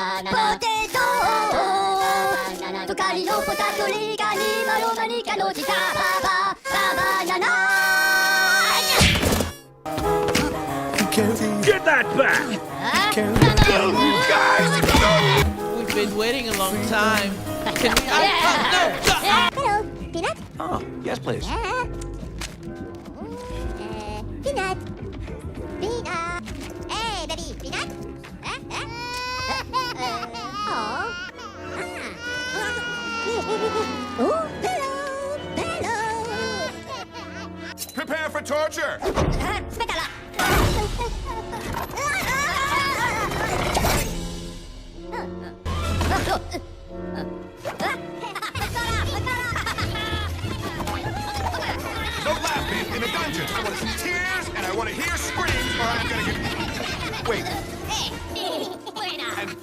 Potato! 隣のポタトリガニマロマニカのジタバババナナ Get that back! You guys! We've been waiting a long time. Can we? Hello, Peanut? Oh, yes, please. Peanut. Peanut. Hey, baby, Peanut. Oh, hello, hello. Prepare for torture! No laughing in the dungeon! I want to see tears and I want to hear screams or I'm gonna get... Wait,